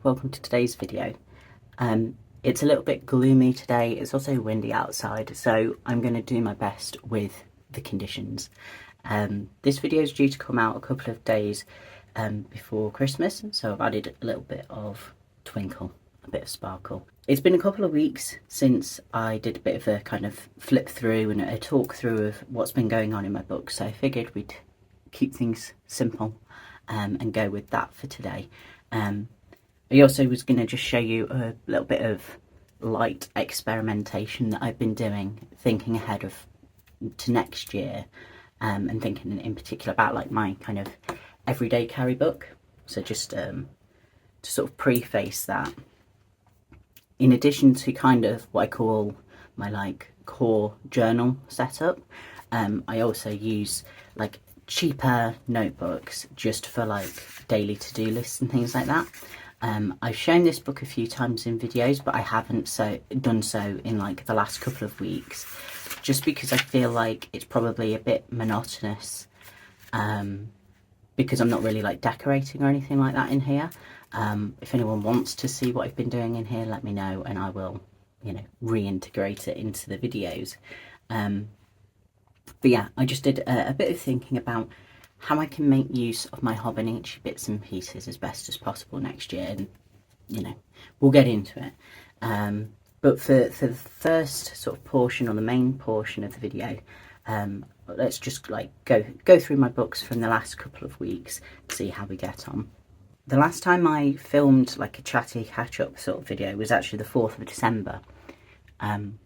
welcome to today's video. It's a little bit gloomy today, it's also windy outside, so I'm going to do my best with the conditions. This video is due to come out a couple of days before Christmas, so I've added a little bit of twinkle, a bit of sparkle. It's been a couple of weeks since I did a bit of a kind of flip through and a talk through of what's been going on in my book, so I figured we'd keep things simple and go with that for today. I also was going to just show you a little bit of light experimentation that I've been doing, thinking ahead to next year, and thinking in particular about like my kind of everyday carry book. So just to sort of preface that, in addition to kind of what I call my like core journal setup, I also use like cheaper notebooks just for like daily to-do lists and things like that. I've shown this book a few times in videos, but I haven't done so in like the last couple of weeks, just because I feel like it's probably a bit monotonous, because I'm not really like decorating or anything like that in here. If anyone wants to see what I've been doing in here, let me know and I will, you know, reintegrate it into the videos. But yeah, I just did a bit of thinking about how I can make use of my hobonichi bits and pieces as best as possible next year, and you know, we'll get into it. But for the first sort of portion, or the main portion of the video, let's just like go through my books from the last couple of weeks, see how we get on. The last time I filmed like a chatty catch-up sort of video was actually the 4th of December,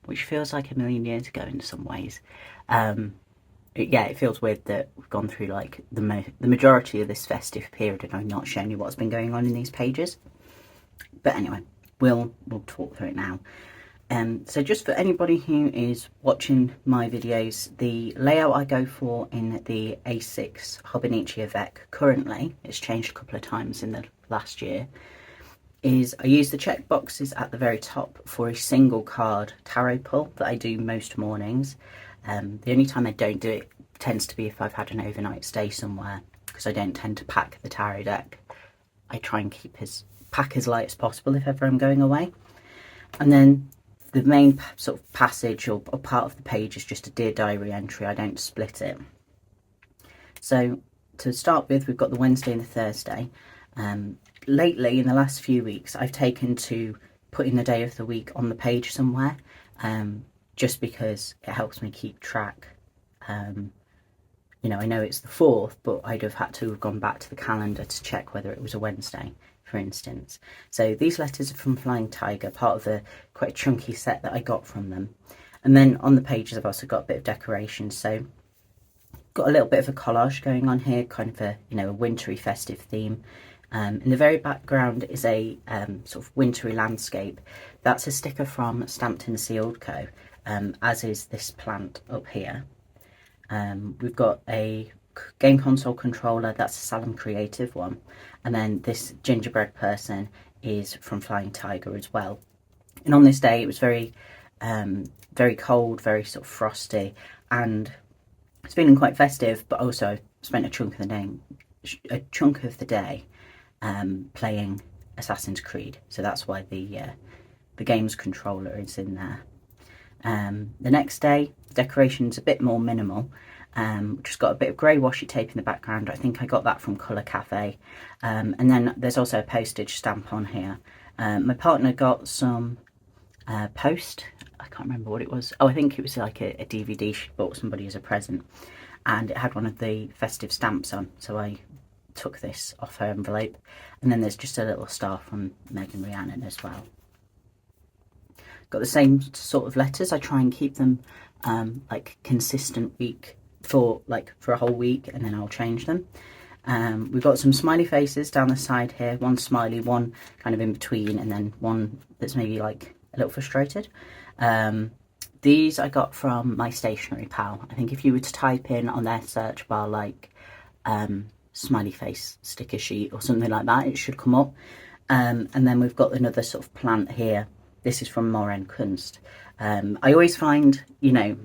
which feels like a million years ago in some ways. Yeah, it feels weird that we've gone through like the majority of this festive period and I've not shown you what's been going on in these pages. But anyway, we'll talk through it now. So just for anybody who is watching my videos, the layout I go for in the A6 hobonichi avec currently, it's changed a couple of times in the last year, is I use the check boxes at the very top for a single card tarot pull that I do most mornings. The only time I don't do it tends to be if I've had an overnight stay somewhere, because I don't tend to pack the tarot deck. I try and pack as light as possible if ever I'm going away. And then the main sort of passage or part of the page is just a Dear Diary entry. I don't split it. So to start with, we've got the Wednesday and the Thursday. Lately, in the last few weeks, I've taken to putting the day of the week on the page somewhere, just because it helps me keep track. You know, I know it's the 4th, but I'd have had to have gone back to the calendar to check whether it was a Wednesday, for instance. So these letters are from Flying Tiger, part of the quite chunky set that I got from them. And then on the pages I've also got a bit of decoration, so got a little bit of a collage going on here, kind of a, you know, a wintry festive theme. In the very background is a sort of wintry landscape. That's a sticker from Stamped and Sealed Co., as is this plant up here. We've got a game console controller, that's a Salem Creative one, and then this gingerbread person is from Flying Tiger as well. And on this day it was very cold, very sort of frosty, and it's feeling quite festive, but also I spent a chunk of the day playing Assassin's Creed, so that's why the games controller is in there. The next day, the decoration's a bit more minimal. Just got a bit of grey washi tape in the background. I think I got that from Colour Cafe. And then there's also a postage stamp on here. My partner got some post. I can't remember what it was. Oh, I think it was like a DVD she bought somebody as a present, and it had one of the festive stamps on, so I took this off her envelope. And then there's just a little star from Megan Rhiannon as well. Got the same sort of letters. I try and keep them like consistent week for a whole week, and then I'll change them. We've got some smiley faces down the side here, one smiley, one kind of in between, and then one that's maybe like a little frustrated. These I got from my stationery pal. I think if you were to type in on their search bar like smiley face sticker sheet or something like that, it should come up. And then we've got another sort of plant here. This is from Moren Kunst. I always find, you know,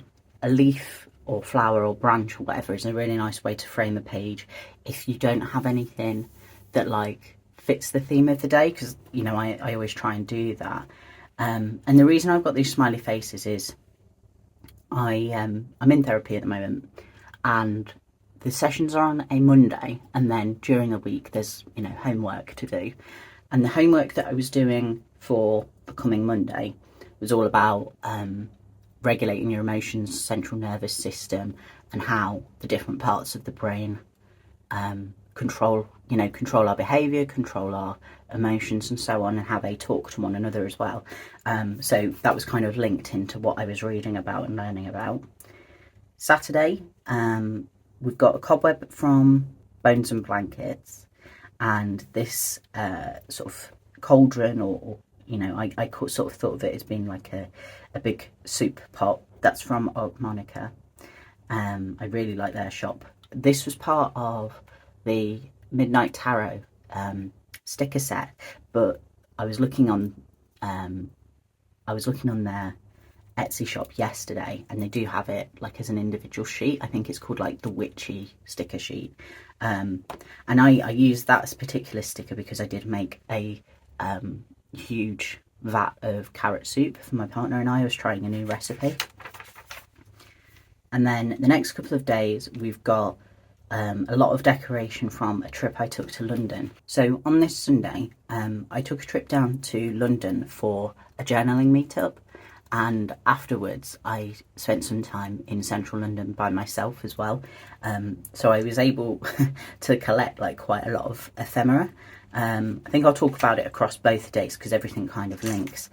a leaf or flower or branch or whatever is a really nice way to frame a page if you don't have anything that like fits the theme of the day, because, you know, I always try and do that. And the reason I've got these smiley faces is I'm in therapy at the moment, and the sessions are on a Monday, and then during the week there's, you know, homework to do. And the homework that I was doing for the coming Monday was all about regulating your emotions, central nervous system, and how the different parts of the brain control our behaviour, control our emotions and so on, and how they talk to one another as well. So that was kind of linked into what I was reading about and learning about. Saturday, we've got a cobweb from Bones and Blankets, and this sort of cauldron, or you know, I sort of thought of it as being like a big soup pot. That's from Monica. I really like their shop. This was part of the Midnight Tarot sticker set, but I was looking on their Etsy shop yesterday, and they do have it like as an individual sheet. I think it's called like the witchy sticker sheet, and I used that particular sticker because I did make a huge vat of carrot soup for my partner and I was trying a new recipe. And then the next couple of days we've got a lot of decoration from a trip I took to London. So on this Sunday, I took a trip down to London for a journaling meetup, and afterwards I spent some time in central London by myself as well. So I was able to collect like quite a lot of ephemera. I think I'll talk about it across both days because everything kind of links.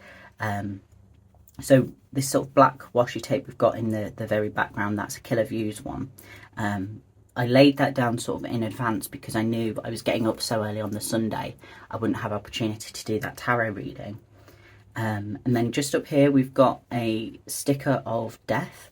So this sort of black washi tape we've got in the very background, that's a Killer Views one. I laid that down sort of in advance because I knew I was getting up so early on the Sunday I wouldn't have opportunity to do that tarot reading. And then just up here we've got a sticker of death.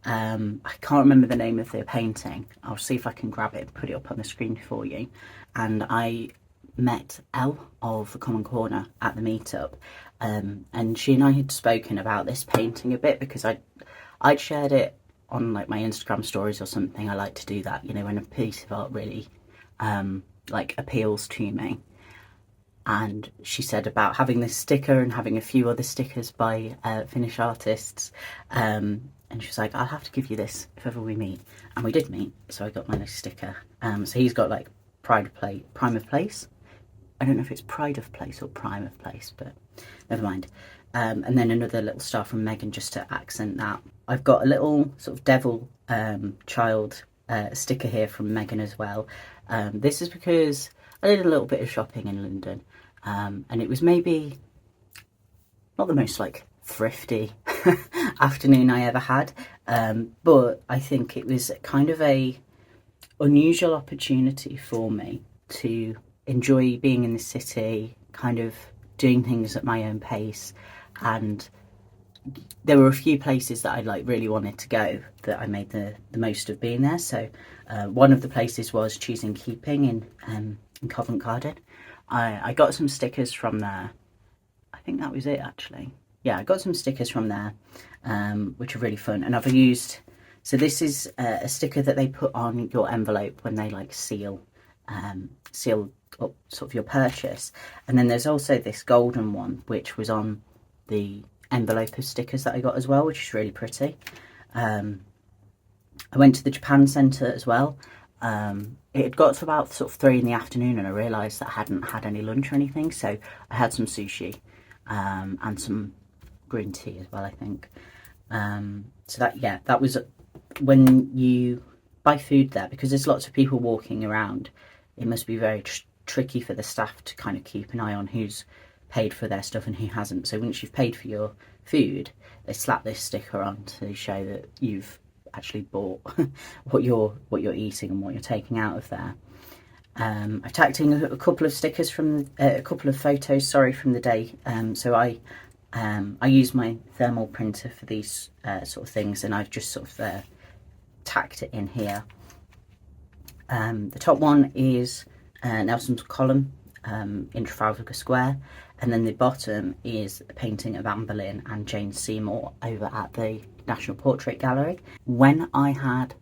I can't remember the name of the painting. I'll see if I can grab it and put it up on the screen for you. And I met Elle of the Common Corner at the meetup, and she and I had spoken about this painting a bit because I'd shared it on like my Instagram stories or something. I like to do that, you know, when a piece of art really like appeals to me. And she said about having this sticker and having a few other stickers by Finnish artists, and she was like, I'll have to give you this if ever we meet. And we did meet, so I got my nice sticker. So he's got like Prime of Place. I don't know if it's Pride of Place or Prime of Place, but never mind. And then another little star from Megan just to accent that. I've got a little sort of devil child sticker here from Megan as well. This is because I did a little bit of shopping in London, and it was maybe not the most like thrifty afternoon I ever had, but I think it was kind of a unusual opportunity for me to enjoy being in the city, kind of doing things at my own pace. And there were a few places that I like really wanted to go that I made the most of being there. So one of the places was Choosing Keeping in Covent Garden. I got some stickers from there. I think that was it actually. Yeah, I got some stickers from there, which are really fun. And I've used, so this is a sticker that they put on your envelope when they like seal up sort of your purchase. And then there's also this golden one which was on the envelope of stickers that I got as well, which is really pretty. I went to the Japan Centre as well. It had got to about sort of 3 in the afternoon and I realised that I hadn't had any lunch or anything, so I had some sushi and some green tea as well, I think. So that was when you buy food there, because there's lots of people walking around. It must be very tricky for the staff to kind of keep an eye on who's paid for their stuff and who hasn't. So once you've paid for your food, they slap this sticker on to show that you've actually bought what you're eating and what you're taking out of there. I tacked in a couple of stickers from a couple of photos, sorry, from the day. So I use my thermal printer for these sort of things, and I've just sort of tacked it in here. The top one is Nelson's column in Trafalgar Square, and then the bottom is a painting of Anne Boleyn and Jane Seymour over at the National Portrait Gallery. When I had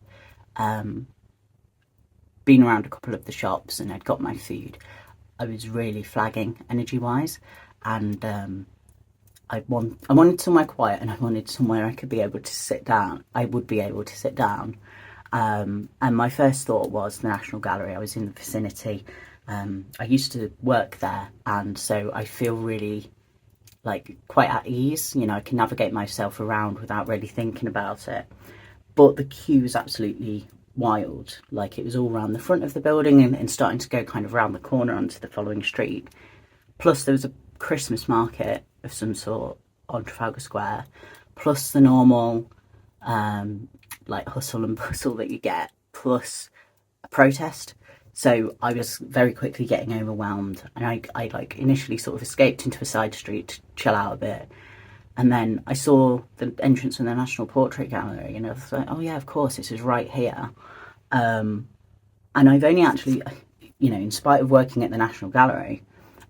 been around a couple of the shops and I'd got my food, I was really flagging energy wise, and I wanted somewhere quiet, and I wanted somewhere I could be able to sit down. I would be able to sit down. And my first thought was the National Gallery. I was in the vicinity. I used to work there, and so I feel really like quite at ease. You know, I can navigate myself around without really thinking about it. But the queue was absolutely wild. Like, it was all around the front of the building and starting to go kind of round the corner onto the following street. Plus there was a Christmas market of some sort on Trafalgar Square, plus the normal like hustle and bustle that you get, plus a protest. So I was very quickly getting overwhelmed, and I like initially sort of escaped into a side street to chill out a bit. And then I saw the entrance of the National Portrait Gallery, and I was like, oh yeah, of course, this is right here. And I've only actually, you know, in spite of working at the National Gallery,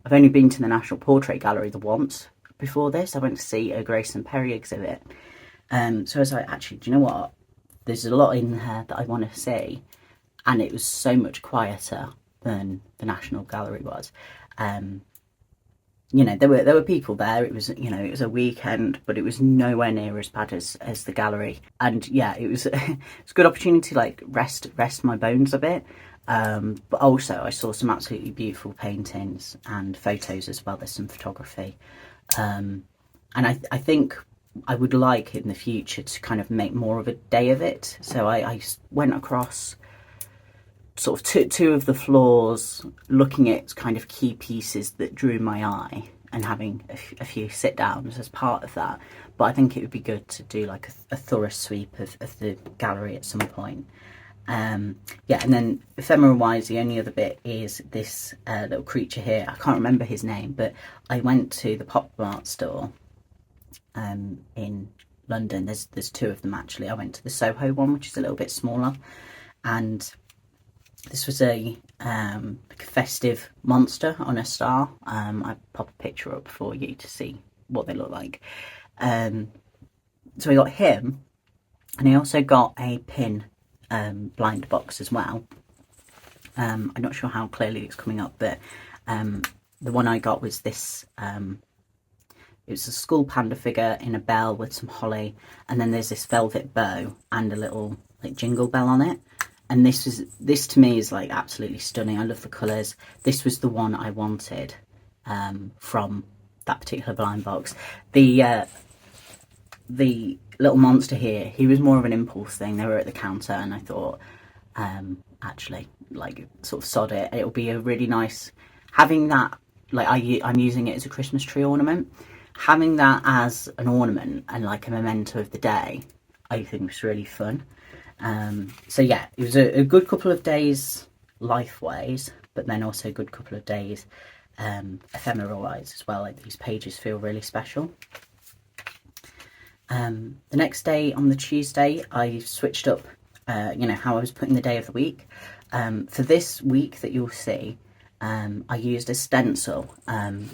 I've only been to the National Portrait Gallery the once before this. I went to see a Grayson Perry exhibit. So I was like, actually, do you know what? There's a lot in there that I want to see. And it was so much quieter than the National Gallery was. You know, there were people there. It was, you know, it was a weekend, but it was nowhere near as bad as the gallery. And yeah, it was it's a good opportunity to like rest my bones a bit. But also I saw some absolutely beautiful paintings and photos as well. There's some photography. And I think I would like in the future to kind of make more of a day of it. So I went across sort of two of the floors, looking at kind of key pieces that drew my eye and having a few sit downs as part of that. But I think it would be good to do like a thorough sweep of the gallery at some point. Yeah, and then ephemeral wise, the only other bit is this little creature here. I can't remember his name, but I went to the pop art store in London. There's two of them actually. I went to the Soho one, which is a little bit smaller, and this was a festive monster on a star. I pop a picture up for you to see what they look like. So I got him, and I also got a pin blind box as well. I'm not sure how clearly it's coming up, but the one I got was this. It was a school panda figure in a bell with some holly, and then there's this velvet bow and a little like jingle bell on it. And this to me is like absolutely stunning. I love the colours. This was the one I wanted from that particular blind box. The little monster here, he was more of an impulse thing. They were at the counter, and I thought, actually, like, sort of sod it. It'll be a really nice having that. Like I'm using it as a Christmas tree ornament. Having that as an ornament and like a memento of the day, I think was really fun. So yeah, it was a good couple of days life-wise, but then also a good couple of days ephemeral-wise as well. Like, these pages feel really special. The next day, on the Tuesday, I switched up, you know, how I was putting the day of the week. For this week that you'll see, I used a stencil.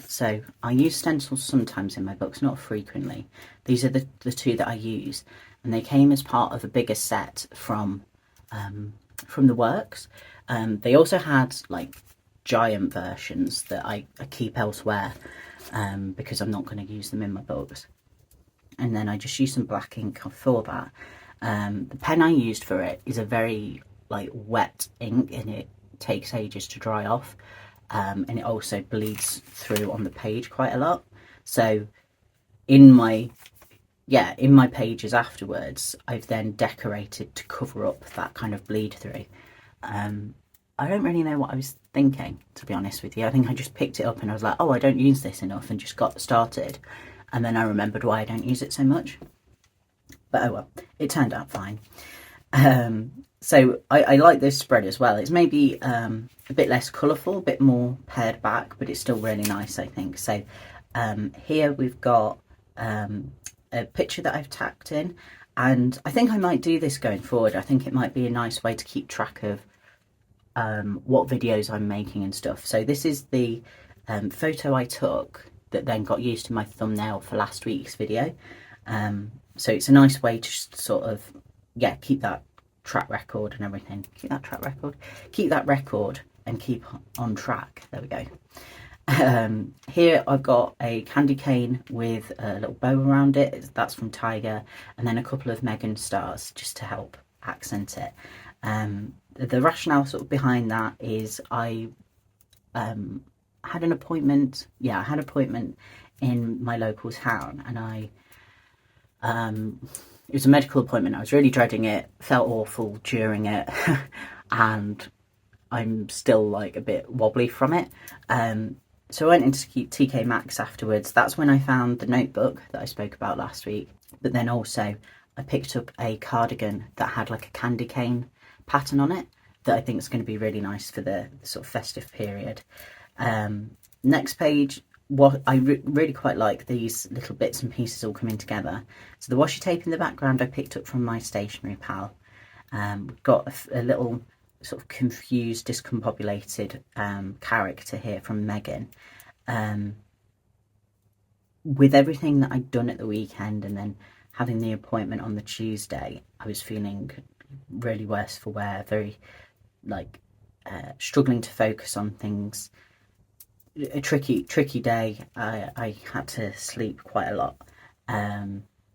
So I use stencils sometimes in my books, not frequently. These are the two that I use. And they came as part of a bigger set from the works. They also had like giant versions that I keep elsewhere because I'm not going to use them in my books. And then I just used some black ink for that. The pen I used for it is a very like wet ink, and it takes ages to dry off. And it also bleeds through on the page quite a lot. So in my pages afterwards, I've then decorated to cover up that kind of bleed through. I don't really know what I was thinking, to be honest with you. I think I just picked it up and I was like, oh, I don't use this enough, and just got started. And then I remembered why I don't use it so much. But oh well, it turned out fine. So I like this spread as well. It's maybe a bit less colourful, a bit more pared back, but it's still really nice, I think. So here we've got a picture that I've tacked in, and I think I might do this going forward. I think it might be a nice way to keep track of what videos I'm making and stuff. So this is the photo I took that then got used in my thumbnail for last week's video. So it's a nice way to sort of, yeah, keep that track record and everything. Keep that record and keep on track. There we go. Here I've got a candy cane with a little bow around it. That's from Tiger, and then a couple of Megan stars just to help accent it. The rationale sort of behind that is I had an appointment. Yeah, I had an appointment in my local town, and it was a medical appointment. I was really dreading it, felt awful during it, and I'm still like a bit wobbly from it. So I went into TK Maxx afterwards. That's when I found the notebook that I spoke about last week. But then also I picked up a cardigan that had like a candy cane pattern on it that I think is going to be really nice for the sort of festive period. Next page, what I really quite like these little bits and pieces all coming together. So the washi tape in the background I picked up from my stationery pal. We've got a little sort of confused, discombobulated character here from Megan. With everything that I'd done at the weekend and then having the appointment on the Tuesday, I was feeling really worse for wear, very like struggling to focus on things. A tricky day. I had to sleep quite a lot,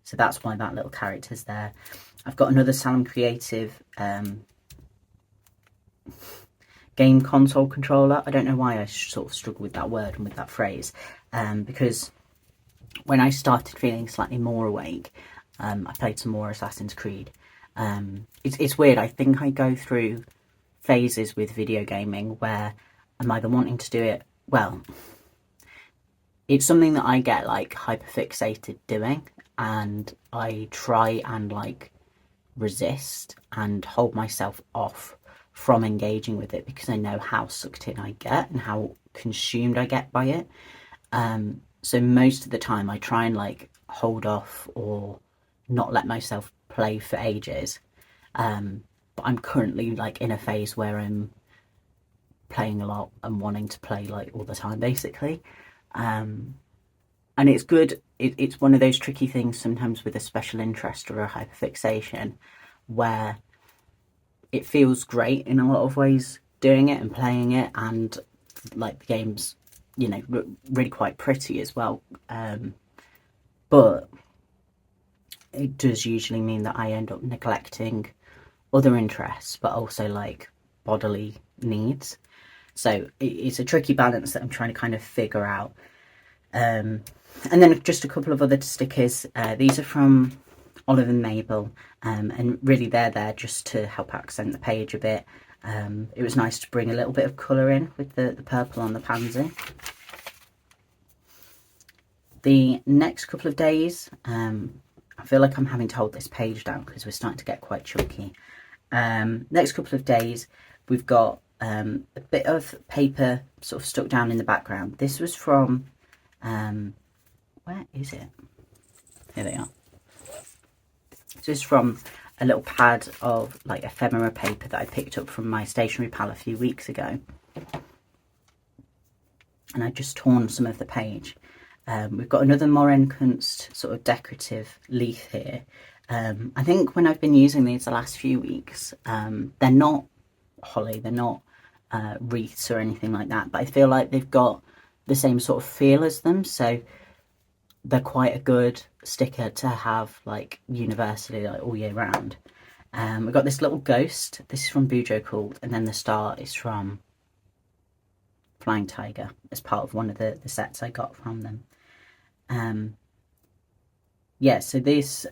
so that's why that little character's there. I've got another Salem Creative game console controller. I don't know why I sort of struggle with that word and with that phrase, because when I started feeling slightly more awake, I played some more Assassin's Creed. It's weird. I think I go through phases with video gaming where I'm either wanting to do it, well, it's something that I get like hyperfixated doing, and I try and like resist and hold myself off from engaging with it because I know how sucked in I get and how consumed I get by it. So most of the time I try and like hold off or not let myself play for ages. But I'm currently like in a phase where I'm playing a lot and wanting to play like all the time basically. And it's good. It's one of those tricky things sometimes with a special interest or a hyperfixation where it feels great in a lot of ways doing it and playing it, and like the game's, you know, really quite pretty as well. But it does usually mean that I end up neglecting other interests, but also like bodily needs. So it's a tricky balance that I'm trying to kind of figure out. And then just a couple of other stickers. These are from Olive and Mabel, and really they're there just to help accent the page a bit. It was nice to bring a little bit of colour in with the purple on the pansy. The next couple of days, I feel like I'm having to hold this page down because we're starting to get quite chunky. Next couple of days, we've got a bit of paper sort of stuck down in the background. This was from, where is it? Here they are. This is from a little pad of like ephemera paper that I picked up from my stationery pal a few weeks ago. And I just torn some of the page. We've got another Morenkunst sort of decorative leaf here. I think when I've been using these the last few weeks, they're not holly, they're not wreaths or anything like that, but I feel like they've got the same sort of feel as them, so they're quite a good sticker to have like universally, like all year round. We've got this little ghost. This is from Bujo Called, and then the star is from Flying Tiger as part of one of the sets I got from them. Yeah, so this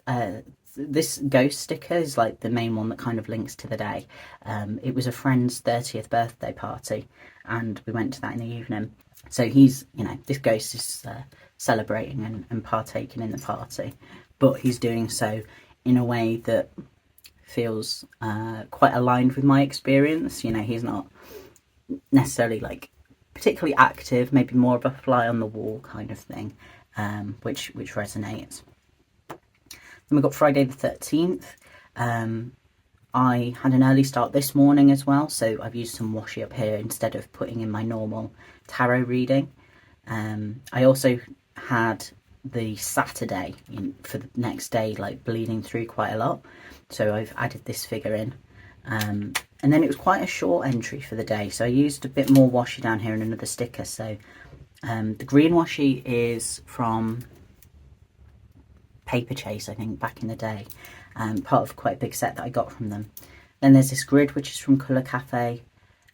ghost sticker is like the main one that kind of links to the day. It was a friend's 30th birthday party, and we went to that in the evening. So he's, you know, this ghost is celebrating and partaking in the party, but he's doing so in a way that feels quite aligned with my experience. You know, he's not necessarily like particularly active, maybe more of a fly on the wall kind of thing, which resonates. Then we've got Friday the 13th. I had an early start this morning as well, so I've used some washi up here instead of putting in my normal tarot reading. I also had the Saturday for the next day like bleeding through quite a lot, so I've added this figure in. And then it was quite a short entry for the day, so I used a bit more washi down here and another sticker. So the green washi is from Paper Chase, I think, back in the day, part of quite a big set that I got from them. Then there's this grid which is from Colour Cafe.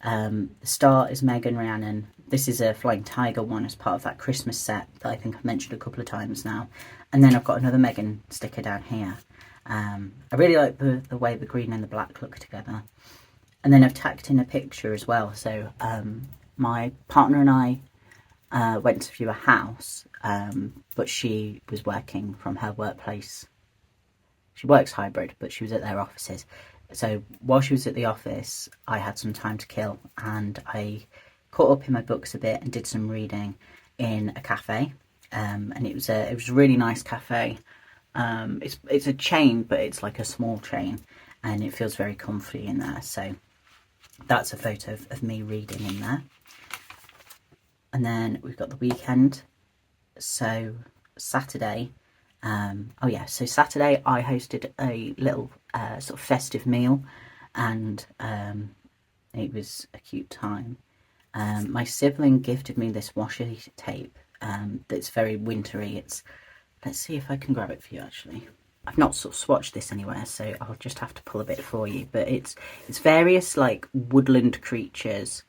The star is Megan Rhiannon. This is a Flying Tiger one as part of that Christmas set that I think I've mentioned a couple of times now. And then I've got another Megan sticker down here. I really like the way the green and the black look together. And then I've tacked in a picture as well. So my partner and I went to view a house, but she was working from her workplace. She works hybrid, but she was at their offices. So while she was at the office, I had some time to kill, and I caught up in my books a bit and did some reading in a cafe. And it was a really nice cafe. It's a chain, but it's like a small chain, and it feels very comfy in there. So that's a photo of me reading in there. And then we've got the weekend. So Saturday, so Saturday I hosted a little sort of festive meal, and it was a cute time. My sibling gifted me this washi tape that's very wintry. Let's see if I can grab it for you actually. I've not sort of swatched this anywhere, so I'll just have to pull a bit for you. But it's various like woodland creatures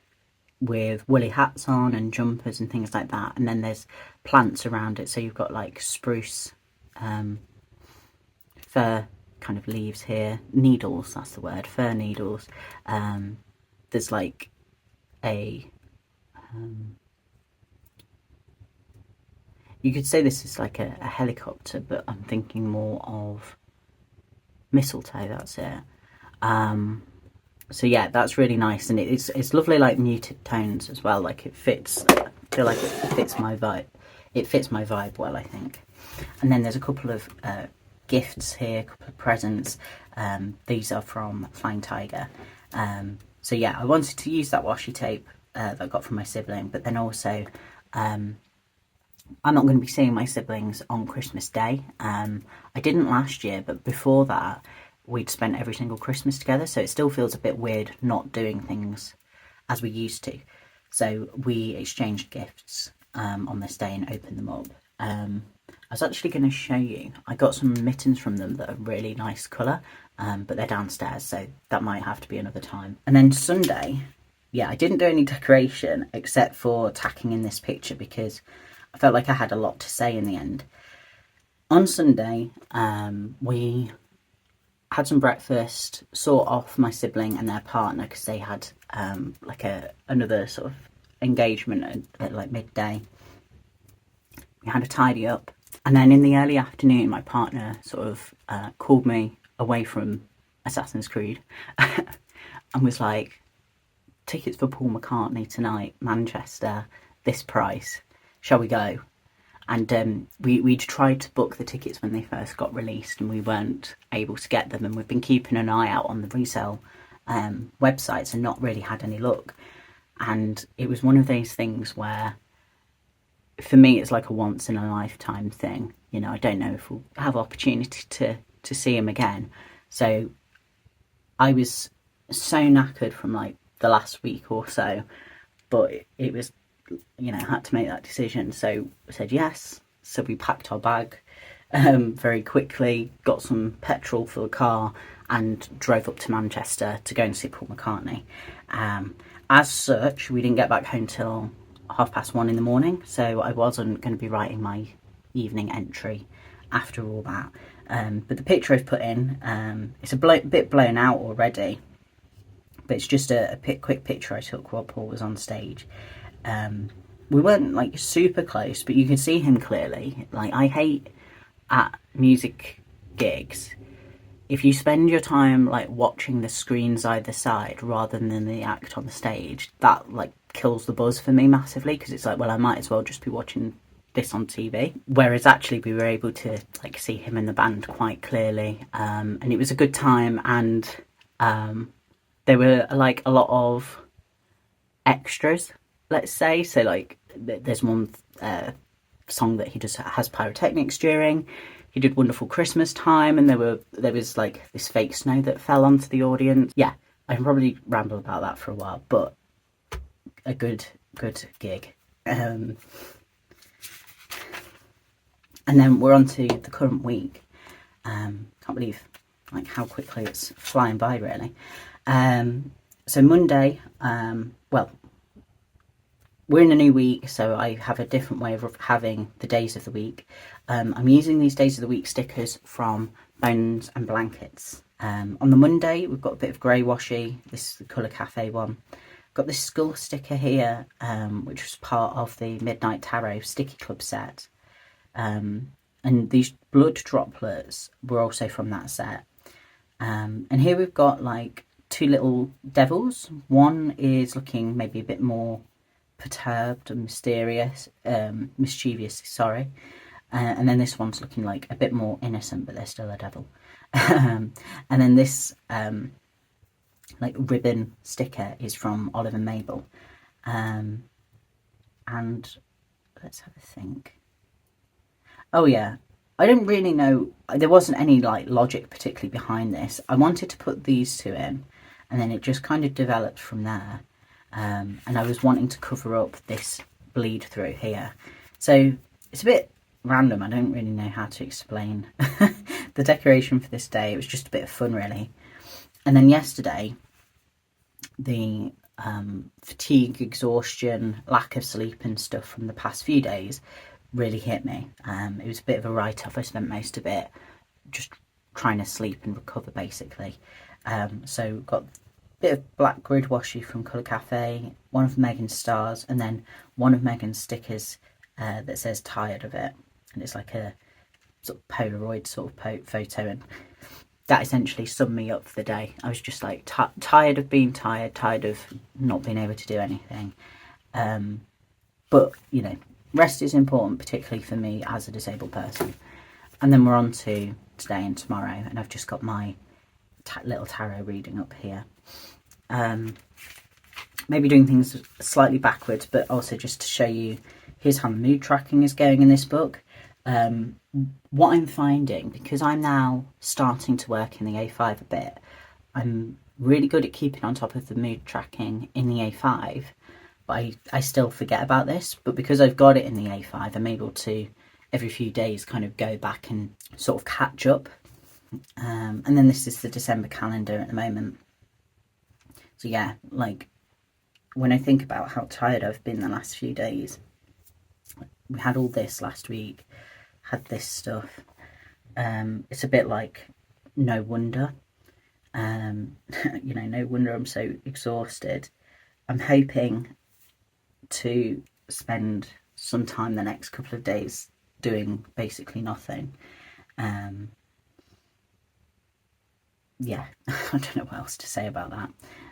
with woolly hats on and jumpers and things like that. And then there's plants around it. So you've got like spruce, fir kind of leaves here. Needles, that's the word, fir needles. There's like a... you could say this is like a helicopter, but I'm thinking more of mistletoe, that's it. So yeah, that's really nice, and it's lovely, like muted tones as well. Like it fits, I feel like it fits my vibe. It fits my vibe well, I think. And then there's a couple of gifts here, a couple of presents. These are from Flying Tiger. So yeah, I wanted to use that washi tape that I got from my sibling, but then also I'm not going to be seeing my siblings on Christmas Day. I didn't last year, but before that we'd spent every single Christmas together, so it still feels a bit weird not doing things as we used to. So we exchanged gifts on this day and opened them up. I was actually going to show you, I got some mittens from them that are really nice colour, but they're downstairs, so that might have to be another time. And then Sunday, yeah, I didn't do any decoration except for tacking in this picture because I felt like I had a lot to say in the end. On Sunday, we had some breakfast, saw off my sibling and their partner because they had like another sort of engagement at like midday. We had a tidy up, and then in the early afternoon my partner sort of called me away from Assassin's Creed and was like, tickets for Paul McCartney tonight, Manchester, this price, shall we go? And we'd tried to book the tickets when they first got released and we weren't able to get them, and we've been keeping an eye out on the resale websites and not really had any luck. And it was one of those things where, for me, it's like a once in a lifetime thing. You know, I don't know if we'll have opportunity to see him again. So I was so knackered from like the last week or so, but it was, you know, had to make that decision. So I said yes. So we packed our bag very quickly, got some petrol for the car, and drove up to Manchester to go and see Paul McCartney. As such, we didn't get back home till 1:30 in the morning, so I wasn't going to be writing my evening entry after all that. But the picture I've put in, it's a bit blown out already, but it's just a quick picture I took while Paul was on stage. We weren't like super close, but you could see him clearly. Like, I hate at music gigs if you spend your time like watching the screens either side rather than the act on the stage. That like kills the buzz for me massively, because it's like, well, I might as well just be watching this on TV. Whereas actually we were able to like see him in the band quite clearly, and it was a good time. And there were like a lot of extras, let's say. So like there's one song that he just has pyrotechnics during. He did Wonderful Christmas Time, and there was like this fake snow that fell onto the audience. Yeah, I can probably ramble about that for a while, but a good gig. And then we're on to the current week. Can't believe like how quickly it's flying by, really. So Monday, well, we're in a new week, so I have a different way of having the days of the week. I'm using these days of the week stickers from Bones and Blankets. On the Monday, we've got a bit of grey washi. This is the Colour Cafe one. Got this skull sticker here, which was part of the Midnight Tarot Sticky Club set. And these blood droplets were also from that set. And here we've got like two little devils. One is looking maybe a bit more perturbed and mischievous, sorry. And then this one's looking like a bit more innocent, but they're still a devil. And then this like ribbon sticker is from Olive and Mabel. And let's have a think. Oh yeah, I don't really know, there wasn't any like logic particularly behind this. I wanted to put these two in, and then it just kind of developed from there. And I was wanting to cover up this bleed through here. So it's a bit random, I don't really know how to explain the decoration for this day. It was just a bit of fun, really. And then yesterday, the fatigue, exhaustion, lack of sleep and stuff from the past few days really hit me. It was a bit of a write-off. I spent most of it just trying to sleep and recover, basically. So got bit of black grid washi from Colour Cafe, one of Megan's stars, and then one of Megan's stickers that says tired of it, and it's like a sort of Polaroid sort of photo, and that essentially summed me up for the day. I was just like tired of being tired of not being able to do anything, but you know, rest is important, particularly for me as a disabled person. And then we're on to today and tomorrow, and I've just got my little tarot reading up here. Maybe doing things slightly backwards, but also just to show you here's how the mood tracking is going in this book. What I'm finding, because I'm now starting to work in the A5 a bit, I'm really good at keeping on top of the mood tracking in the A5, but I still forget about this. But because I've got it in the A5, I'm able to every few days kind of go back and sort of catch up. And then this is the December calendar at the moment. So yeah, like when I think about how tired I've been the last few days, we had all this last week, had this stuff. It's a bit like no wonder, you know, no wonder I'm so exhausted. I'm hoping to spend some time the next couple of days doing basically nothing. Yeah, I don't know what else to say about that.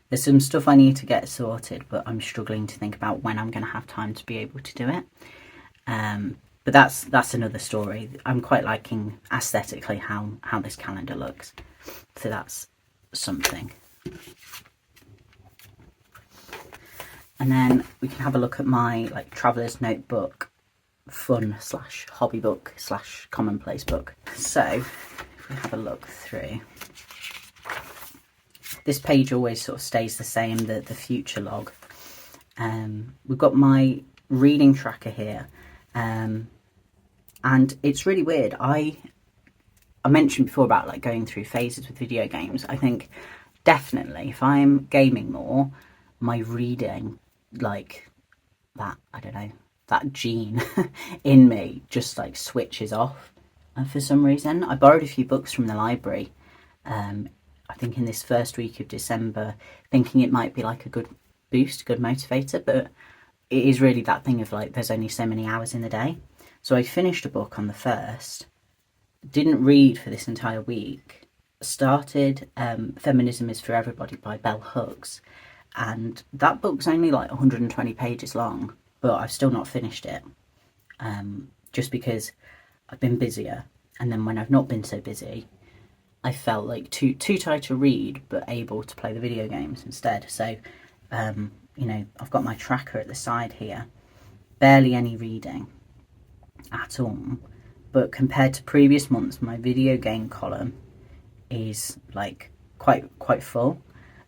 There's some stuff I need to get sorted, but I'm struggling to think about when I'm going to have time to be able to do it. But that's another story. I'm quite liking aesthetically how this calendar looks. So that's something. And then we can have a look at my like traveller's notebook, fun / hobby book / commonplace book. So if we have a look through, this page always sort of stays the same, the future log. We've got my reading tracker here, and it's really weird. I mentioned before about like going through phases with video games. I think definitely if I'm gaming more, my reading, like that, I don't know, that gene in me just like switches off for some reason. I borrowed a few books from the library, I think in this first week of December, thinking it might be like a good boost, good motivator, but it is really that thing of like there's only so many hours in the day. So I finished a book on the 1st, didn't read for this entire week, started Feminism is for Everybody by Bell Hooks, and that book's only like 120 pages long, but I've still not finished it, just because I've been busier, and then when I've not been so busy, I felt like too tired to read, but able to play the video games instead. So, you know, I've got my tracker at the side here. Barely any reading at all. But compared to previous months, my video game column is like quite full.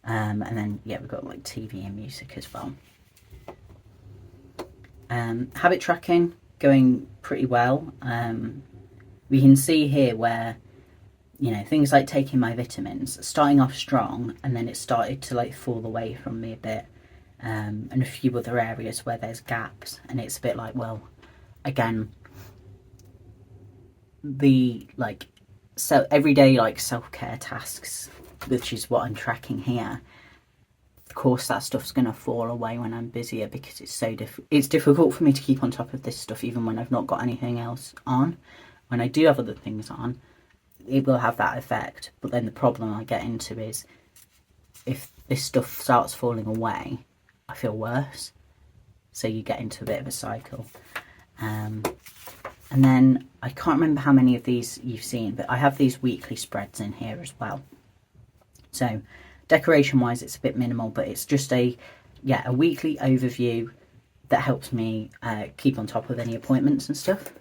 And then, yeah, we've got like TV and music as well. Habit tracking, going pretty well. We can see here where, you know, things like taking my vitamins, starting off strong, and then it started to like fall away from me a bit. And a few other areas where there's gaps, and it's a bit like, well, again, the like, so everyday like self-care tasks, which is what I'm tracking here, of course that stuff's going to fall away when I'm busier, because it's so it's difficult for me to keep on top of this stuff even when I've not got anything else on. When I do have other things on, it will have that effect. But then the problem I get into is, if this stuff starts falling away, I feel worse. So you get into a bit of a cycle. And then I can't remember how many of these you've seen, but I have these weekly spreads in here as well. So decoration wise, it's a bit minimal, but it's just a weekly overview that helps me keep on top of any appointments and stuff.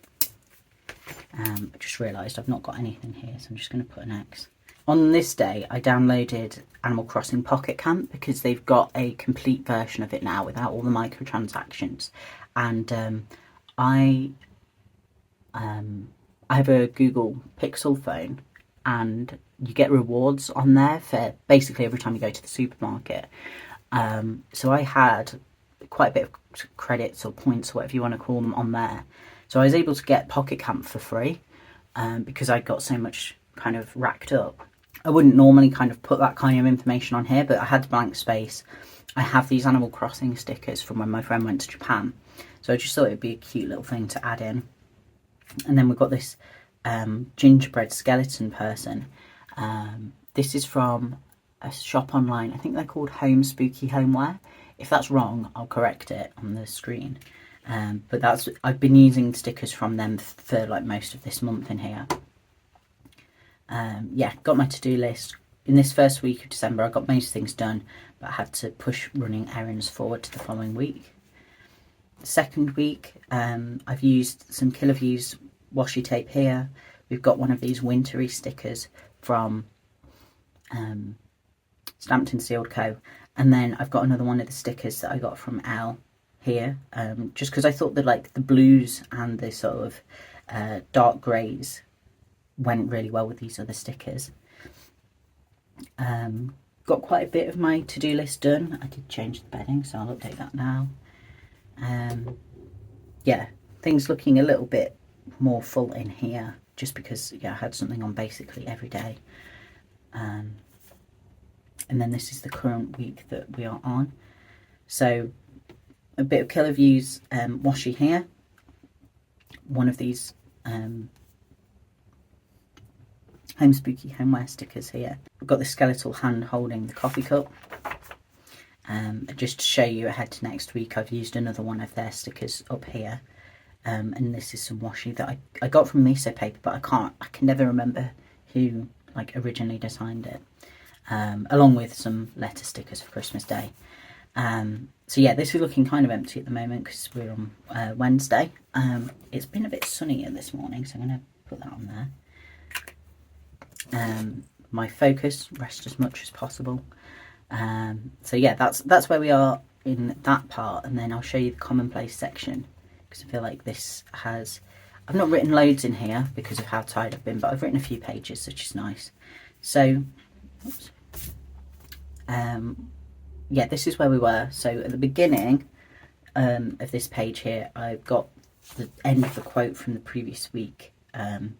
I just realised I've not got anything here, so I'm just going to put an X. On this day, I downloaded Animal Crossing Pocket Camp because they've got a complete version of it now without all the microtransactions. And I have a Google Pixel phone, and you get rewards on there for basically every time you go to the supermarket. So I had quite a bit of credits or points, or whatever you want to call them, on there. So I was able to get Pocket Camp for free because I got so much kind of racked up. I wouldn't normally kind of put that kind of information on here, but I had blank space. I have these Animal Crossing stickers from when my friend went to Japan, so I just thought it'd be a cute little thing to add in. And then we've got this gingerbread skeleton person. This is from a shop online. I think they're called Home Spooky Homeware. If that's wrong, I'll correct it on the screen. But I've been using stickers from them for like most of this month in here. Yeah, got my to-do list. In this first week of December, I got most things done, but I had to push running errands forward to the following week. Second week, I've used some Killer Views washi tape here. We've got one of these wintry stickers from Stamped and Sealed Co. And then I've got another one of the stickers that I got from Elle here, just because I thought that like the blues and the sort of dark greys went really well with these other stickers. Got quite a bit of my to-do list done. I did change the bedding, so I'll update that now. Yeah, things looking a little bit more full in here, just because I had something on basically every day. And then this is the current week that we are on. So a bit of Killer Views washi here. One of these Home Spooky Homeware stickers here. We've got the skeletal hand holding the coffee cup. Just to show you ahead to next week, I've used another one of their stickers up here. And this is some washi that I got from Miso Paper, but I can never remember who like originally designed it. Along with some letter stickers for Christmas Day. So yeah, this is looking kind of empty at the moment because we're on Wednesday. It's been a bit sunnier this morning, so I'm going to put that on there. My focus, rest as much as possible. So yeah, that's where we are in that part, and then I'll show you the Commonplace section, because I feel like this has, I've not written loads in here because of how tired I've been, but I've written a few pages, which is nice. So oops. Yeah, this is where we were. So at the beginning of this page here, I've got the end of the quote from the previous week. I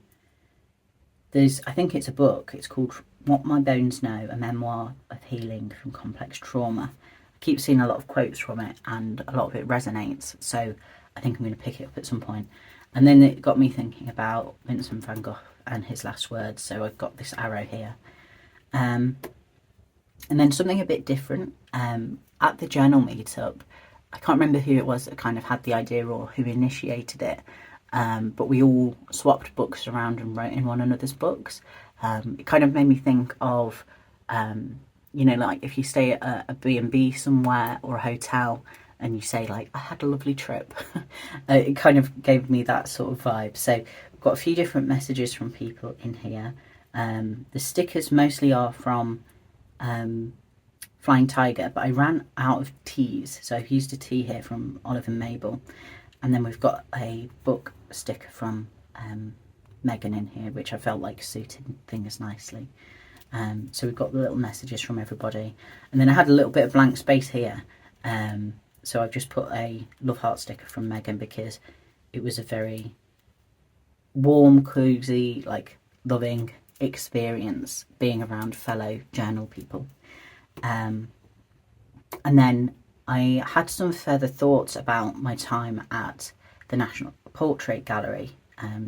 think it's a book. It's called What My Bones Know, a memoir of healing from complex trauma. I keep seeing a lot of quotes from it, and a lot of it resonates. So I think I'm going to pick it up at some point. And then it got me thinking about Vincent van Gogh and his last words. So I've got this arrow here. And then something a bit different. At the journal meetup, I can't remember who it was that kind of had the idea or who initiated it. But we all swapped books around and wrote in one another's books. It kind of made me think of, like if you stay at a B&B somewhere or a hotel and you say like, I had a lovely trip. It kind of gave me that sort of vibe. So we've got a few different messages from people in here. The stickers mostly are from Flying Tiger, but I ran out of teas, so I've used a tea here from Olive and Mabel, and then we've got a book sticker from Megan in here, which I felt like suited things nicely. So we've got the little messages from everybody, and then I had a little bit of blank space here, so I've just put a love heart sticker from Megan because it was a very warm, cozy, like loving experience being around fellow journal people. And then I had some further thoughts about my time at the National Portrait Gallery. I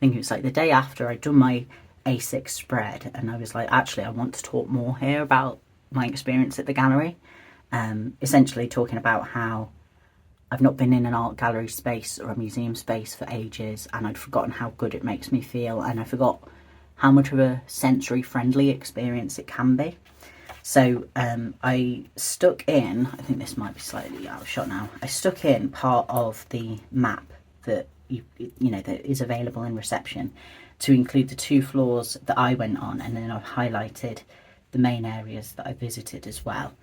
think it was like the day after I'd done my A6 spread, and I was like, actually, I want to talk more here about my experience at the gallery. Essentially talking about how I've not been in an art gallery space or a museum space for ages, and I'd forgotten how good it makes me feel, and I forgot how much of a sensory friendly experience it can be. So I stuck in, I think this might be slightly out of shot now, I stuck in part of the map that that is available in reception to include the 2 floors that I went on, and then I've highlighted the main areas that I visited as well,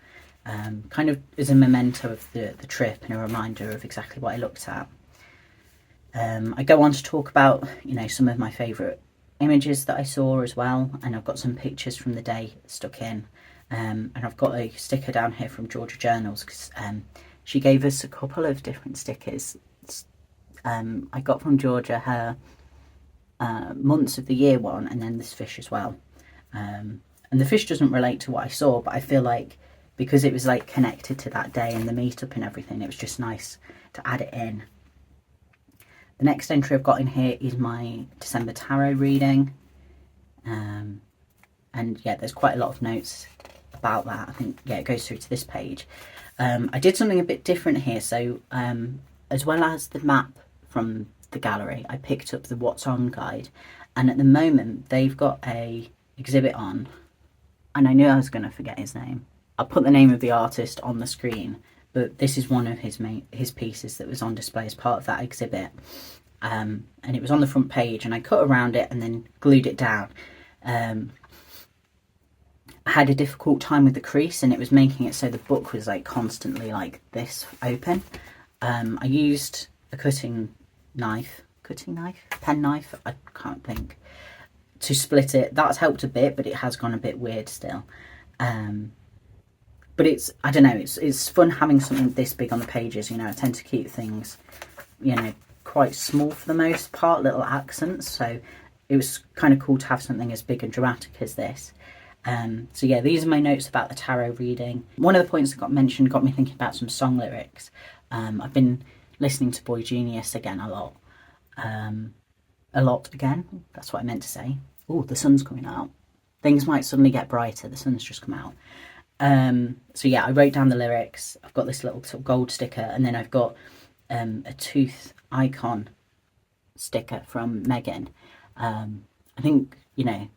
kind of as a memento of the trip and a reminder of exactly what I looked at. I go on to talk about some of my favourite images that I saw as well, and I've got some pictures from the day stuck in, and I've got a sticker down here from GeorgiaJournals because she gave us a couple of different stickers. I got from Georgia her months of the year one, and then this fish as well, and the fish doesn't relate to what I saw, but I feel like because it was like connected to that day and the meetup and everything, it was just nice to add it in. The next entry I've got in here is my December tarot reading, and yeah, there's quite a lot of notes about that. I think it goes through to this page. I did something a bit different here, so as well as the map from the gallery, I picked up the What's On guide, and at the moment they've got a exhibit on, and I knew I was going to forget his name. I'll put the name of the artist on the screen, but this is one of his pieces that was on display as part of that exhibit, and it was on the front page, and I cut around it and then glued it down. I had a difficult time with the crease, and it was making it so the book was like constantly like this open. I used a pen knife, I can't think, to split it. That's helped a bit, but it has gone a bit weird still. But I don't know, it's fun having something this big on the pages. I tend to keep things, quite small for the most part, little accents. So it was kind of cool to have something as big and dramatic as this. So yeah, these are my notes about the tarot reading. One of the points that got mentioned got me thinking about some song lyrics. I've been listening to Boy Genius again a lot. Again, that's what I meant to say. Oh, the sun's coming out. Things might suddenly get brighter, the sun's just come out. So yeah, I wrote down the lyrics. I've got this little sort of gold sticker, and then I've got a tooth icon sticker from Megan. I think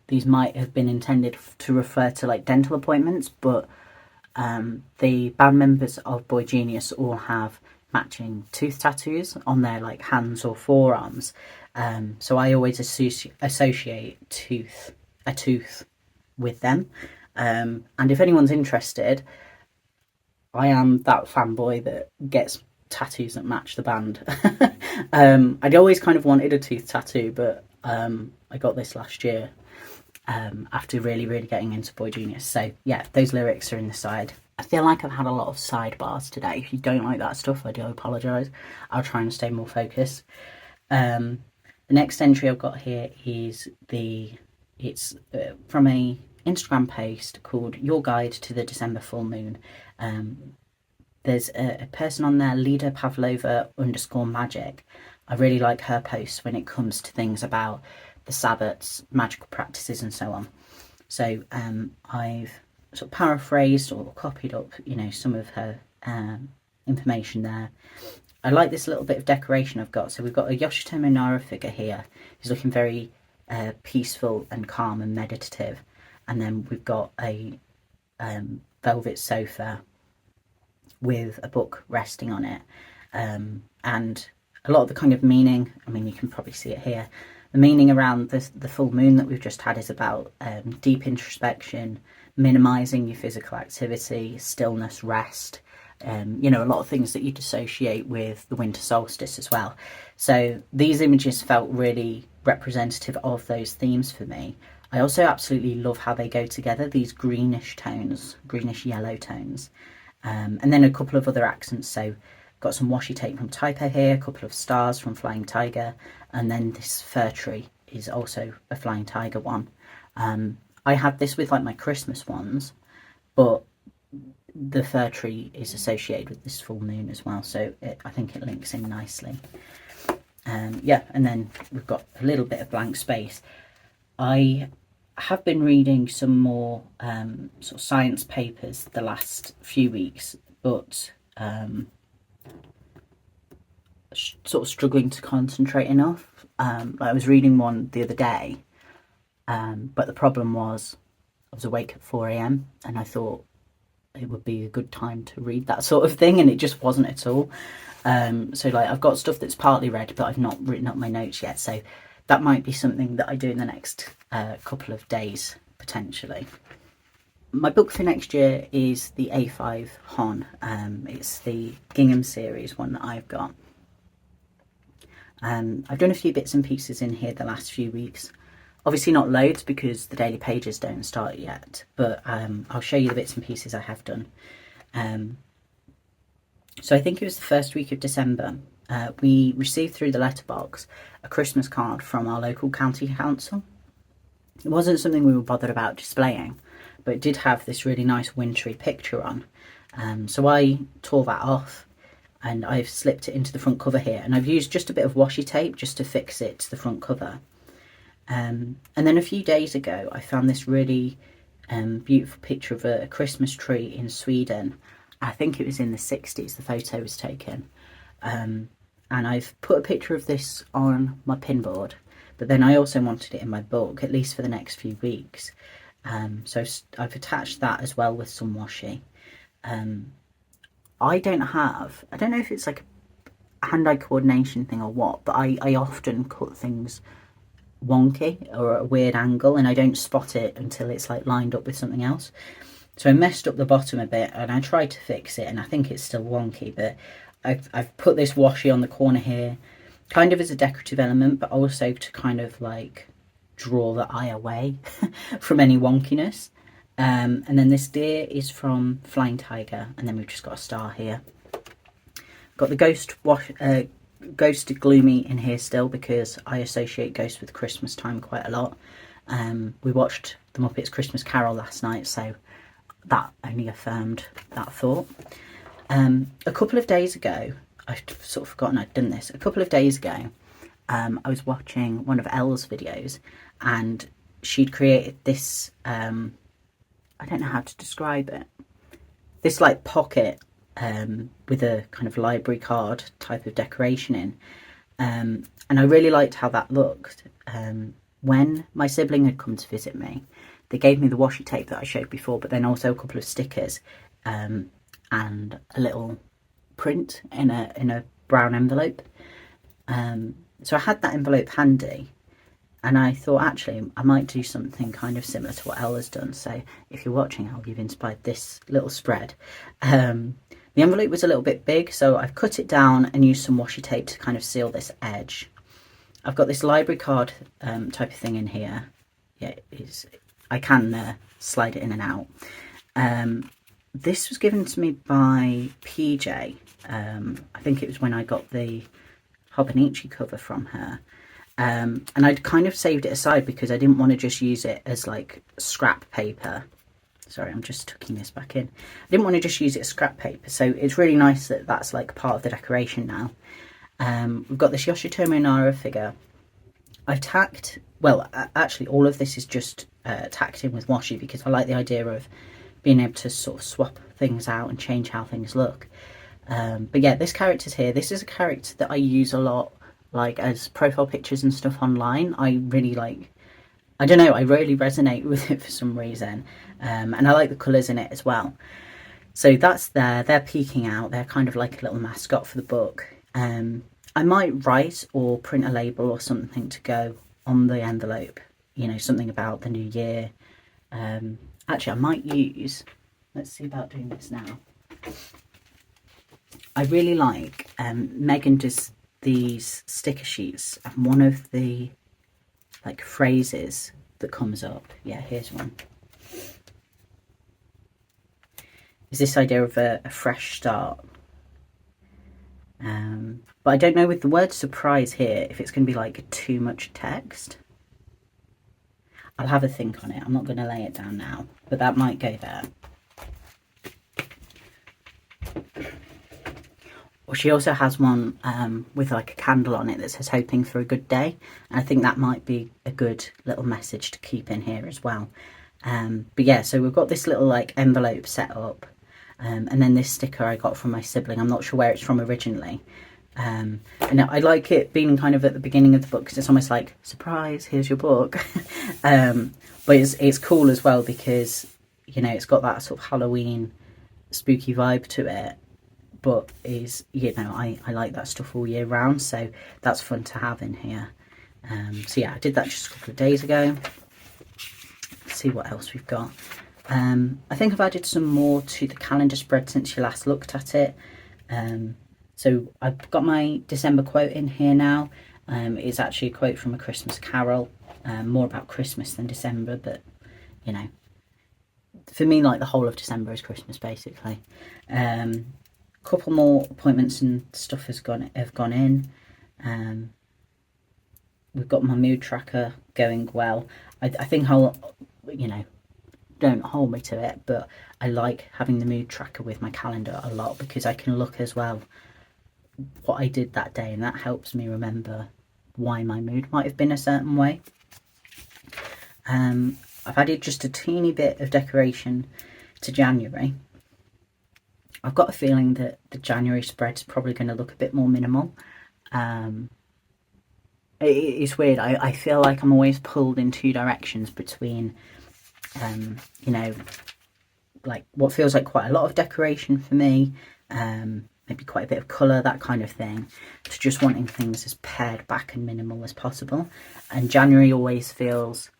these might have been intended to refer to like dental appointments, but the band members of Boy Genius all have matching tooth tattoos on their like hands or forearms, so I always associate a tooth with them. And if anyone's interested, I am that fanboy that gets tattoos that match the band. I'd always kind of wanted a tooth tattoo, but I got this last year after really getting into Boy Genius. So yeah, those lyrics are in the side. I feel like I've had a lot of sidebars today. If you don't like that stuff, I do apologise. I'll try and stay more focused. The next entry I've got here is it's from a Instagram post called Your Guide to the December Full Moon. There's a person on there, Lida Pavlova _magic. I really like her posts when it comes to things about the Sabbaths, magical practices and so on. So I've sort of paraphrased or copied up, some of her information there. I like this little bit of decoration I've got. So we've got a Yoshitomo Nara figure here. He's looking very peaceful and calm and meditative. And then we've got a velvet sofa with a book resting on it. And a lot of the kind of meaning, you can probably see it here. The meaning around the full moon that we've just had is about deep introspection, minimising your physical activity, stillness, rest, you know, a lot of things that you'd associate with the winter solstice as well. So these images felt really representative of those themes for me. I also absolutely love how they go together, these greenish tones, greenish yellow tones, and then a couple of other accents. So got some washi tape from Typo here, a couple of stars from Flying Tiger, and then this fir tree is also a Flying Tiger one. I had this with like my Christmas ones, but the fir tree is associated with this full moon as well, so I think it links in nicely. Yeah, and then we've got a little bit of blank space. I have been reading some more sort of science papers the last few weeks, but sort of struggling to concentrate enough. I was reading one the other day, but the problem was I was awake at 4 a.m. and I thought it would be a good time to read that sort of thing, and it just wasn't at all. So like I've got stuff that's partly read, but I've not written up my notes yet, so that might be something that I do in the next couple of days potentially. My book for next year is the A5 Hon. It's the Gingham series one that I've got. I've done a few bits and pieces in here the last few weeks. Obviously not loads because the daily pages don't start yet, but I'll show you the bits and pieces I have done. So I think it was the first week of December. We received through the letterbox a Christmas card from our local county council. It wasn't something we were bothered about displaying, but it did have this really nice wintry picture on. So I tore that off and I've slipped it into the front cover here, and I've used just a bit of washi tape just to fix it to the front cover. And then a few days ago I found this really beautiful picture of a Christmas tree in Sweden. I think it was in the 60s the photo was taken, and I've put a picture of this on my pinboard, but then I also wanted it in my book, at least for the next few weeks. So I've attached that as well with some washi. I don't know if it's like a hand-eye coordination thing or what, but I often cut things wonky or at a weird angle, and I don't spot it until it's like lined up with something else. So I messed up the bottom a bit and I tried to fix it, and I think it's still wonky, but I've put this washi on the corner here kind of as a decorative element, but also to kind of like draw the eye away from any wonkiness. And then this deer is from Flying Tiger, and then we've just got a star here. Got the Ghost Gloomy in here still because I associate ghosts with Christmas time quite a lot. We watched the Muppets Christmas Carol last night, so that only affirmed that thought. A couple of days ago, I'd sort of forgotten I'd done this. A couple of days ago, I was watching one of Elle's videos, and she'd created this, I don't know how to describe it, this like pocket with a kind of library card type of decoration in. And I really liked how that looked. When my sibling had come to visit me, they gave me the washi tape that I showed before, but then also a couple of stickers and a little print in a brown envelope. So I had that envelope handy, and I thought actually I might do something kind of similar to what Elle has done. So if you're watching, Elle, you've inspired this little spread. The envelope was a little bit big, so I've cut it down and used some washi tape to kind of seal this edge. I've got this library card type of thing in here. Yeah, I can slide it in and out. This was given to me by PJ. I think it was when I got the Hobonichi cover from her. And I'd kind of saved it aside because I didn't want to just use it as like scrap paper. Sorry, I'm just tucking this back in. I didn't want to just use it as scrap paper, so it's really nice that that's like part of the decoration now. We've got this Yoshitomo Nara figure. I've tacked, well, actually all of this is just tacked in with washi because I like the idea of being able to sort of swap things out and change how things look. But yeah, this character's here. This is a character that I use a lot, like as profile pictures and stuff online. I really like, I don't know, I really resonate with it for some reason. And I like the colours in it as well. So that's there, they're peeking out, they're kind of like a little mascot for the book. I might write or print a label or something to go on the envelope, you know, something about the new year. Actually, I might use, let's see about doing this now. I really like, Megan does these sticker sheets, and one of the like phrases that comes up, yeah, here's one, is this idea of a fresh start. But I don't know with the word surprise here if it's going to be like too much text. I'll have a think on it. I'm not going to lay it down now, but that might go there. Or she also has one with like a candle on it that says hoping for a good day. And I think that might be a good little message to keep in here as well. But yeah, so we've got this little like envelope set up. And then this sticker I got from my sibling. I'm not sure where it's from originally. And I like it being kind of at the beginning of the book because it's almost like, surprise, here's your book. But it's cool as well because, you know, it's got that sort of Halloween spooky vibe to it. But is, you know, I like that stuff all year round, so that's fun to have in here. So yeah, I did that just a couple of days ago. Let's see what else we've got. I think I've added some more to the calendar spread since you last looked at it. So I've got my December quote in here now. It's actually a quote from A Christmas Carol, more about Christmas than December, but you know, for me, like the whole of December is Christmas basically. Couple more appointments and stuff have gone in. We've got my mood tracker going well. I think I'll, you know, don't hold me to it, but I like having the mood tracker with my calendar a lot because I can look as well what I did that day, and that helps me remember why my mood might have been a certain way. I've added just a teeny bit of decoration to January. I've got a feeling that the January spread's probably going to look a bit more minimal. It's weird. I feel like I'm always pulled in two directions between, you know, like what feels like quite a lot of decoration for me, maybe quite a bit of colour, that kind of thing, to just wanting things as pared back and minimal as possible. And January always feels,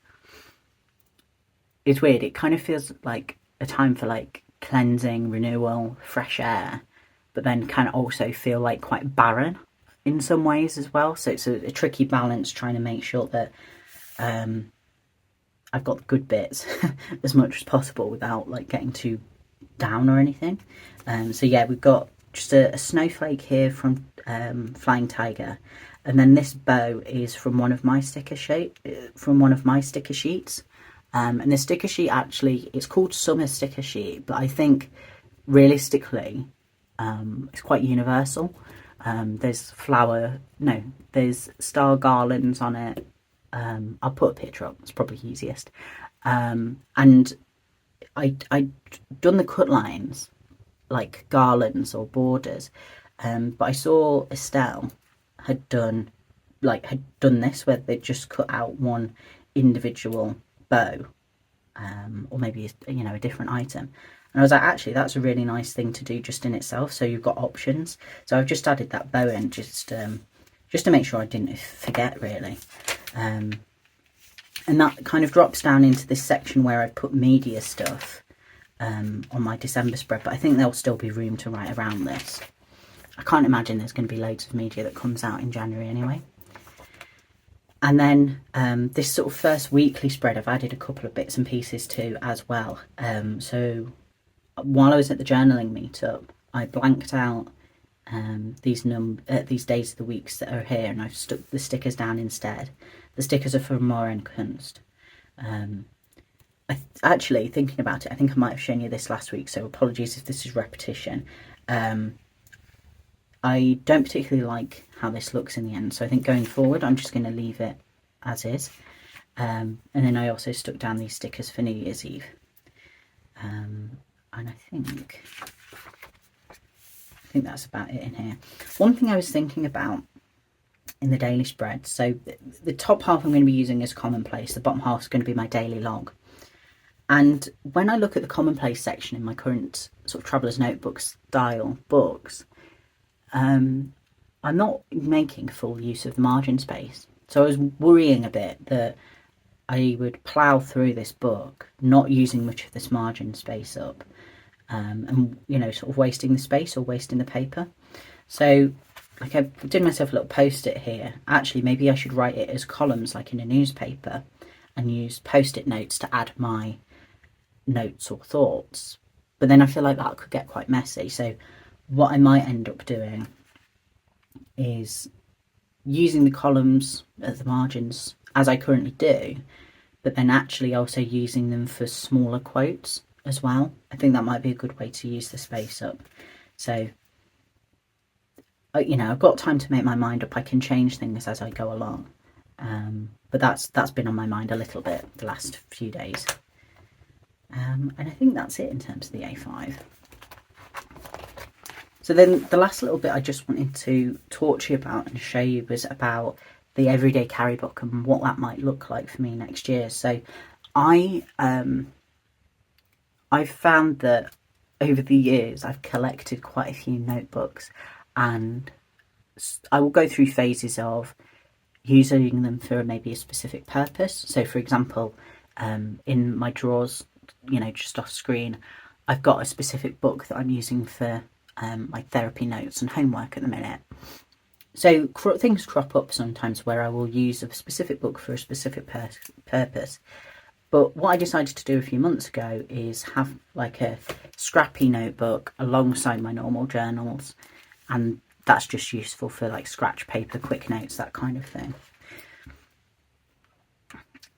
it's weird. It kind of feels like a time for like cleansing, renewal, fresh air, but then can also feel like quite barren in some ways as well. So it's a tricky balance trying to make sure that I've got the good bits as much as possible without like getting too down or anything. So yeah, we've got just a snowflake here from Flying Tiger, and then this bow is from one of my sticker sheets. And the sticker sheet there's it's called Summer Sticker Sheet, but I think realistically it's quite universal. There's there's star garlands on it. I'll put a picture up, it's probably easiest. And I done the cut lines like garlands or borders, but I saw Estelle had done this where they just cut out one individual bow, or maybe, you know, a different item, and I was like, actually that's a really nice thing to do just in itself, so you've got options. So I've just added that bow in just to make sure I didn't forget really. And that kind of drops down into this section where I put media stuff on my December spread, but I think there'll still be room to write around this. I can't imagine there's going to be loads of media that comes out in January anyway. And then this sort of first weekly spread I've added a couple of bits and pieces to as well. So while I was at the journaling meetup, I blanked out these days of the weeks that are here, and I've stuck the stickers down instead. The stickers are from Moren Kunst. Actually, thinking about it, I think I might have shown you this last week, so apologies if this is repetition. I don't particularly like how this looks in the end, so I think going forward I'm just going to leave it as is. And then I also stuck down these stickers for New Year's Eve. And I think that's about it in here. One thing I was thinking about in the daily spread, so the top half I'm going to be using is Commonplace, the bottom half is going to be my daily log. And when I look at the Commonplace section in my current sort of Traveller's Notebook style books, I'm not making full use of margin space. So I was worrying a bit that I would plough through this book, not using much of this margin space up, and sort of wasting the space or wasting the paper. So like I did myself a little post-it here. Actually, maybe I should write it as columns like in a newspaper and use post-it notes to add my notes or thoughts. But then I feel like that could get quite messy. So what I might end up doing is using the columns at the margins as I currently do, but then actually also using them for smaller quotes as well. I think that might be a good way to use the space up. So, I've got time to make my mind up. I can change things as I go along. But that's been on my mind a little bit the last few days. And I think that's it in terms of the A5. So then the last little bit I just wanted to talk to you about and show you was about the everyday carry book and what that might look like for me next year. So I've found that over the years I've collected quite a few notebooks, and I will go through phases of using them for maybe a specific purpose. So for example, in my drawers, just off screen, I've got a specific book that I'm using for my therapy notes and homework at the minute. So things crop up sometimes where I will use a specific book for a specific purpose. But what I decided to do a few months ago is have like a scrappy notebook alongside my normal journals, and that's just useful for like scratch paper, quick notes, that kind of thing.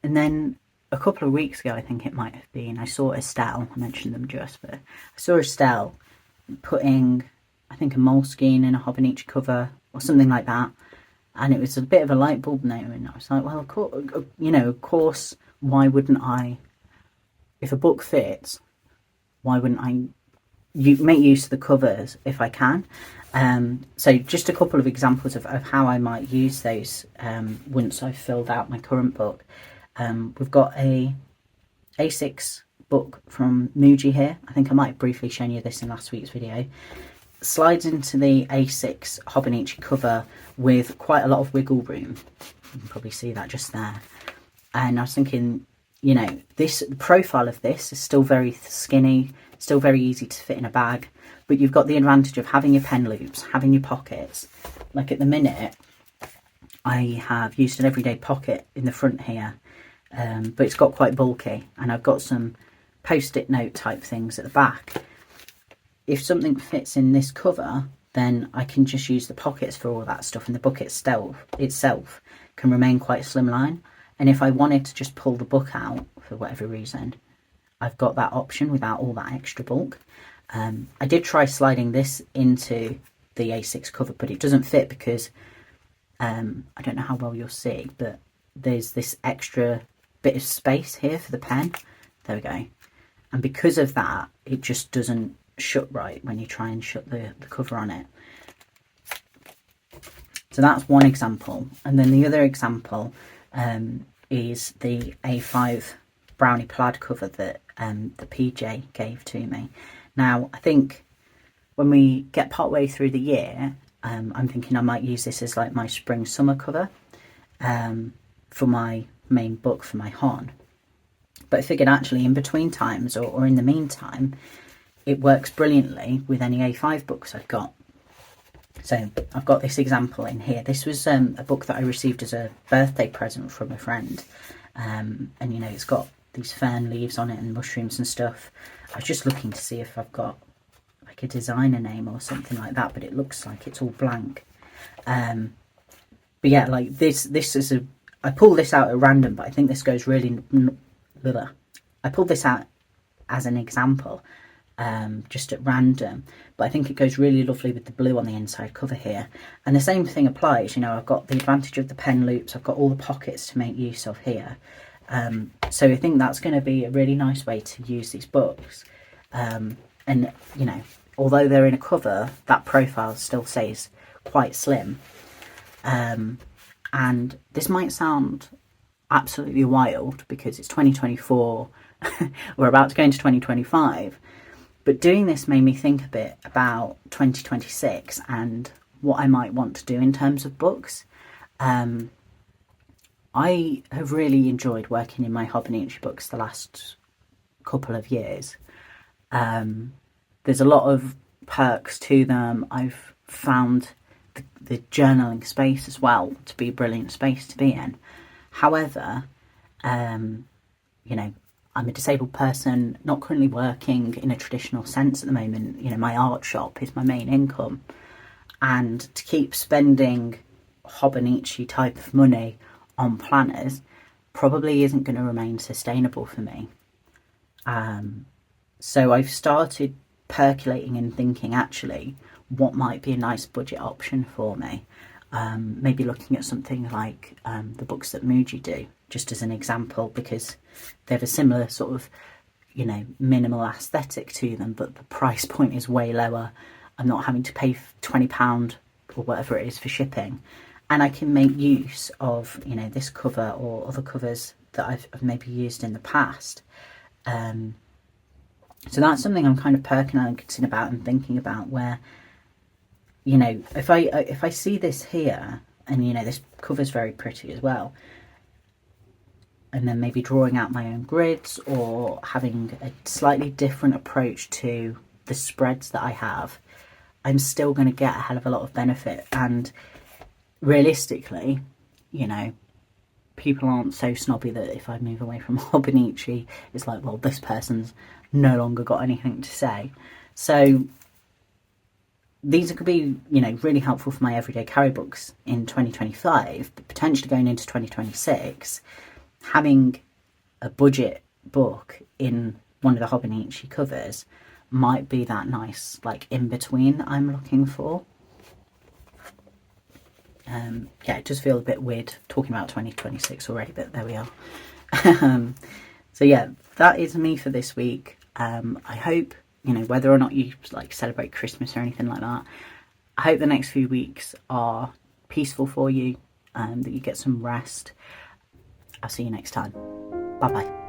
And then a couple of weeks ago, I think it might have been, I saw Estelle, I mentioned them just, but I saw Estelle putting, I think, a Moleskine in a hobonichi cover or something like that, and it was a bit of a light bulb moment, and I was like, well, of course, why wouldn't I, if a book fits, why wouldn't I make use of the covers if I can? So just a couple of examples of how I might use those once I've filled out my current book. We've got a A6 book from Muji here. I think I might have briefly shown you this in last week's video. Slides into the A6 hobonichi cover with quite a lot of wiggle room. You can probably see that just there. And I was thinking, the profile of this is still very skinny, still very easy to fit in a bag, but you've got the advantage of having your pen loops, having your pockets. Like at the minute, I have used an everyday pocket in the front here, but it's got quite bulky, and I've got some post-it note type things at the back. If something fits in this cover, then I can just use the pockets for all that stuff, and the book itself can remain quite slimline. And if I wanted to just pull the book out for whatever reason, I've got that option without all that extra bulk. I did try sliding this into the A6 cover, but it doesn't fit because I don't know how well you'll see, but there's this extra bit of space here for the pen. There we go. And because of that, it just doesn't shut right when you try and shut the cover on it. So that's one example. And then the other example is the A5 brownie plaid cover that the PJ gave to me. Now, I think when we get partway through the year, I'm thinking I might use this as like my spring summer cover for my main book, for my hon. But I figured actually in between times or in the meantime, it works brilliantly with any A5 books I've got. So I've got this example in here. This was a book that I received as a birthday present from a friend. And it's got these fern leaves on it and mushrooms and stuff. I was just looking to see if I've got like a designer name or something like that, but it looks like it's all blank. But yeah, like this is I pulled this out at random, but I think this goes really, I pulled this out as an example, just at random, but I think it goes really lovely with the blue on the inside cover here. And the same thing applies, I've got the advantage of the pen loops, I've got all the pockets to make use of here. So I think that's going to be a really nice way to use these books. And, although they're in a cover, that profile still stays quite slim. And this might sound absolutely wild because it's 2024, we're about to go into 2025, but doing this made me think a bit about 2026 and what I might want to do in terms of books. I have really enjoyed working in my hobonichi books the last couple of years. There's a lot of perks to them. I've found the journaling space as well to be a brilliant space to be in. However, you know, I'm a disabled person, not currently working in a traditional sense at the moment. You know, my art shop is my main income. And to keep spending hobonichi type of money on planners probably isn't going to remain sustainable for me. So I've started percolating and thinking actually what might be a nice budget option for me. Maybe looking at something like the books that Muji do, just as an example, because they have a similar sort of, you know, minimal aesthetic to them, but the price point is way lower. I'm not having to pay £20 or whatever it is for shipping. And I can make use of, you know, this cover or other covers that I've maybe used in the past. So that's something I'm kind of percolating about and thinking about, where, you know, if I see this here, and, you know, this cover's very pretty as well, and then maybe drawing out my own grids or having a slightly different approach to the spreads that I have, I'm still going to get a hell of a lot of benefit. And realistically, you know, people aren't so snobby that if I move away from hobonichi, it's like, well, this person's no longer got anything to say. So these could be, you know, really helpful for my everyday carry books in 2025, but potentially going into 2026, having a budget book in one of the hobonichi covers might be that nice, like, in between I'm looking for. Yeah, it does feel a bit weird talking about 2026 already, but there we are. So yeah, that is me for this week. I hope, you know, whether or not you like celebrate Christmas or anything like that, I hope the next few weeks are peaceful for you, that you get some rest. I'll see you next time. Bye bye.